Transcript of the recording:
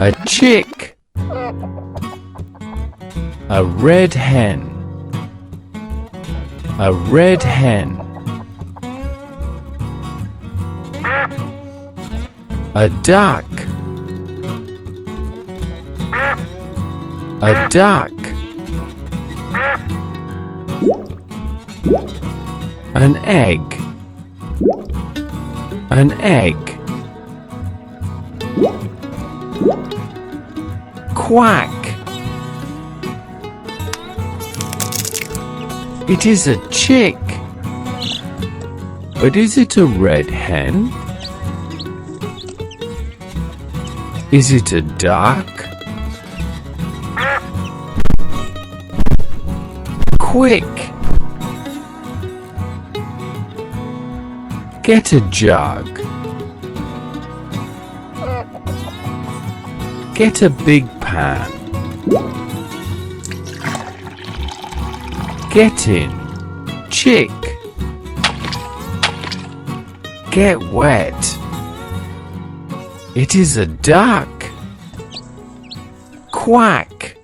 A chick. A red hen. A red hen. A duck. A duck. An egg. An egg. Quack. It is a chick. But is it a red hen? Is it a duck? Quick! Get a jug. Get a big pan. Get in, chick. Get wet. It is a duck. Quack.